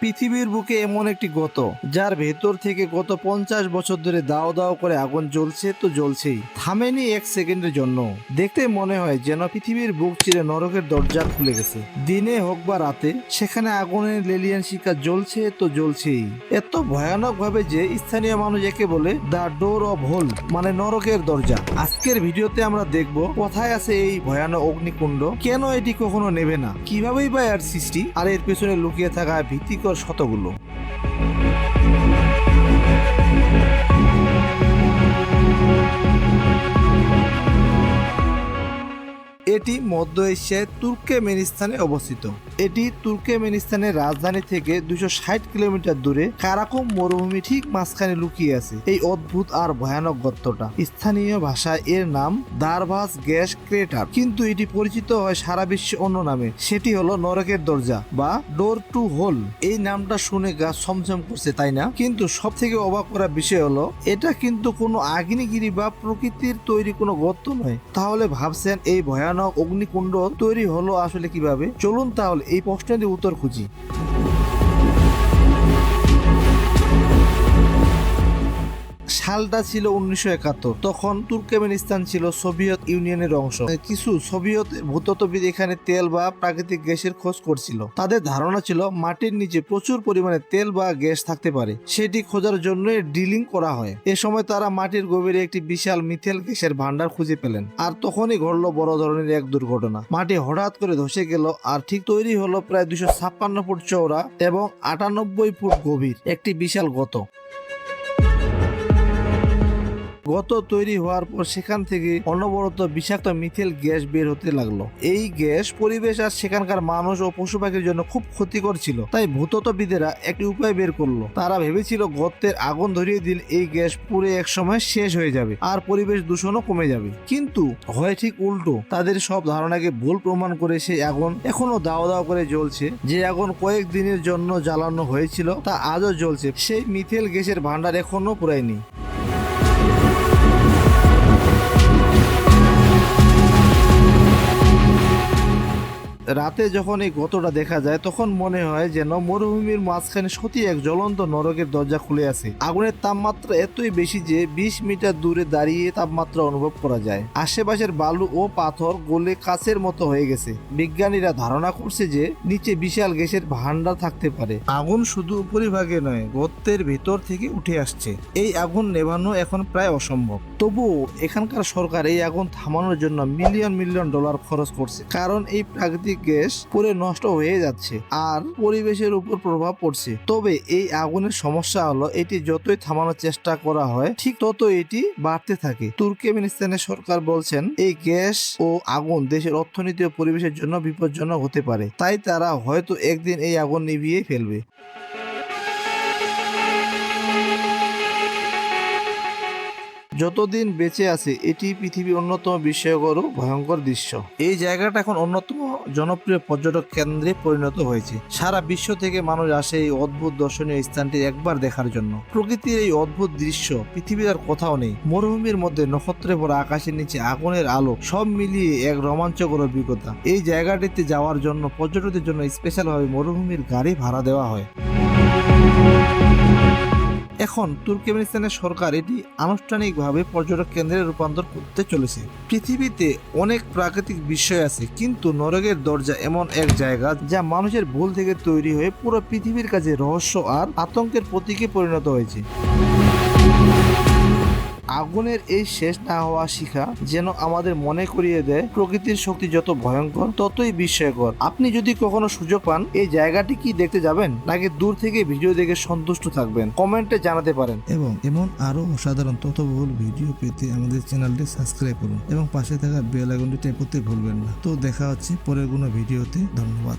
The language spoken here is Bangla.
পৃথিবীর বুকে এমন একটি গর্ত যার ভেতর থেকে গত 50 বছর ধরে দাও দাও করে আগুন জ্বলছে তো জ্বলছেই, থামেনি এক সেকেন্ডের জন্য। দেখতে মনে হয় যেন পৃথিবীর বুক চিরে নরকের দরজা খুলে গেছে। দিনে হোক বা রাতে সেখানে আগুনের লেলিয়ান শিখা জ্বলছে তো জ্বলছেই, এত ভয়ানক ভাবে যে স্থানীয় মানুষ একে বলে দ্য ডোর অফ হোল, মানে নরকের দরজা। আজকের ভিডিওতে আমরা দেখব কোথায় আছে এই ভয়ানক অগ্নিকুণ্ড, কেন এটি কখনো নেবে না, কিভাবেই বা এর সৃষ্টি, আর এর পেছনে লুকিয়ে থাকা ভীতিকর শতগুলো। এটি মধ্য এশিয়ায় তুর্কমেনিস্তানে অবস্থিত। এটি তুর্কমেনিস্তানের রাজধানী থেকে 260 কিলোমিটার দূরে কারাকুম মরুভূমি ঠিক মাঝখানে লুকিয়ে আছে এই অদ্ভুত আর ভয়ানক গর্তটা। স্থানীয় ভাষায় এর নাম দারভাস গ্যাস ক্রেটার, কিন্তু এটি পরিচিত হয় সারা বিশ্বে অন্য নামে, সেটি হলো নরকের দরজা বা ডোর টু হোল। এই নামটা শুনে গা ছমছম করছে, তাই না? কিন্তু সব থেকে অবাক করা বিষয় হলো এটা কিন্তু কোনো আগ্নেয়গিরি বা প্রকৃতির তৈরি কোনো গর্ত নয়। তাহলে ভাবছেন এই ভয়ানক অগ্নিকুণ্ড তৈরি হলো আসলে কিভাবে? চলুন তাহলে এই প্রশ্নের উত্তর খুঁজি। সালটা ছিল 1971। তখন তুর্কমেনিস্তান ছিল সোভিয়েত ইউনিয়নের অংশ। কিছু সোভিয়েত ভূতত্ত্ববিদ এখানে তেল বা প্রাকৃতিক গ্যাসের খোঁজ করছিল। তাদের ধারণা ছিল মাটির নিচে প্রচুর পরিমাণে তেল বা গ্যাস থাকতে পারে, সেটি খোঁজার জন্য ড্রিলিং করা হয়। এ সময় তারা মাটির গভীরে একটি বিশাল মিথেল গ্যাসের ভান্ডার খুঁজে পেলেন। আর তখনই ঘটলো বড় ধরনের এক দুর্ঘটনা। মাটি হঠাৎ করে ধসে গেল আর ঠিক তৈরি হলো প্রায় 256 ফুট চওড়া এবং 98 ফুট গভীর একটি বিশাল গর্ত। গর্ত তৈরি হওয়ার পর সেখান থেকে অনবরত বিষাক্ত মিথেল গ্যাস বের হতে লাগলো। এই গ্যাস পরিবেশ আর সেখানকার মানুষ ও পশু পাখির জন্য খুব ক্ষতিকর ছিল। তাই ভূতত্ত্ববিদেরা একটি উপায় বের করলো। তারা ভেবেছিল গর্তের আগুন ধরিয়ে দিলে এই গ্যাস পুরো এক সময় শেষ হয়ে যাবে আর পরিবেশ দূষণও কমে যাবে। কিন্তু হয় ঠিক উল্টো। তাদের সব ধারণাকে ভুল প্রমাণ করে সেই আগুন এখনো দাও দাও করে জ্বলছে। যে আগুন কয়েক দিনের জন্য জ্বালানো হয়েছিল তা আজও জ্বলছে। সেই মিথেল গ্যাসের ভান্ডার এখনো পুরায়নি। রাতে যখন এই গর্তটা দেখা যায় তখন মনে হয় যেন মরুভূমির মাঝখানে সত্যি এক জ্বলন্ত নরকের দরজা খুলে আছে। আগুনের তাপমাত্রা এতই বেশি যে 20 মিটার দূরে দাঁড়িয়ে তাপমাত্রা অনুভব করা যায়। আশেপাশের বালু ও পাথর গলে কাচের মতো হয়ে গেছে। বিজ্ঞানীরা ধারণা করছে যে নিচে বিশাল গ্যাসের ভান্ডার থাকতে পারে। আগুন শুধু উপরিভাগে নয়, গর্তের ভেতর থেকে উঠে আসছে। এই আগুন নেভানো এখন প্রায় অসম্ভব। তবুও এখানকার সরকার এই আগুন থামানোর জন্য মিলিয়ন মিলিয়ন ডলার খরচ করছে, কারণ এই প্রাকৃতিক গ্যাস পুরো নষ্ট হয়ে যাচ্ছে আর পরিবেশের উপর প্রভাব পড়ছে। তবে এই আগুনের সমস্যা হলো এটি যতই থামানোর চেষ্টা করা হয় ঠিক তত এটি বাড়তে থাকে। তুর্কমেনিস্তানের সরকার বলছেন এই গ্যাস ও আগুন দেশের অর্থনীতি ও পরিবেশের জন্য বিপজ্জনক হতে পারে, তাই তারা হয়তো একদিন এই আগুন নিভিয়ে ফেলবে। যতদিন বেঁচে আছে এটি পৃথিবীর অন্যতম বিস্ময়কর ও ভয়ঙ্কর দৃশ্য। এই জায়গাটা এখন অন্যতম জনপ্রিয় পর্যটক কেন্দ্রে পরিণত হয়েছে। সারা বিশ্ব থেকে মানুষ আসে এই অদ্ভুত দর্শনীয় স্থানটি একবার দেখার জন্য। প্রকৃতির এই অদ্ভুত দৃশ্য পৃথিবীর আর কোথাও নেই। মরুভূমির মধ্যে নক্ষত্রে ভরা আকাশের নিচে আগুনের আলো, সব মিলিয়ে এক রোমাঞ্চকর অভিজ্ঞতা। এই জায়গাটিতে যাওয়ার জন্য পর্যটকদের জন্য স্পেশালভাবে মরুভূমির গাড়ি ভাড়া দেওয়া হয়। এখন তুর্কমেনিস্তানের সরকার এটি আনুষ্ঠানিকভাবে পর্যটক কেন্দ্রে রূপান্তর করতে চলেছে। পৃথিবীতে অনেক প্রাকৃতিক বিষয় আছে, কিন্তু নরকের দরজা এমন এক জায়গা যা মানুষের ভুল থেকে তৈরি হয়ে পুরো পৃথিবীর কাছে রহস্য আর আতঙ্কের প্রতীকে পরিণত হয়েছে। আগুনের এই শেষ না হওয়া শিখা যেন আমাদের মনে করিয়ে দেয় প্রকৃতির শক্তি যত ভয়ঙ্কর ততই বিস্ময়কর। আপনি যদি কখনো সুযোগ পান এই জায়গাটি কি দেখতে যাবেন, নাকি দূর থেকে ভিডিও দেখে সন্তুষ্ট থাকবেন, কমেন্টে জানাতে পারেন। এবং এমন আরো অসাধারণ তথ্যবহুল ভিডিও পেতে আমাদের চ্যানেলটি সাবস্ক্রাইব করুন এবং পাশে থাকা বেল আইকনটি টেপ করতে ভুলবেন না। তো দেখা হচ্ছে পরের কোনো ভিডিওতে। ধন্যবাদ।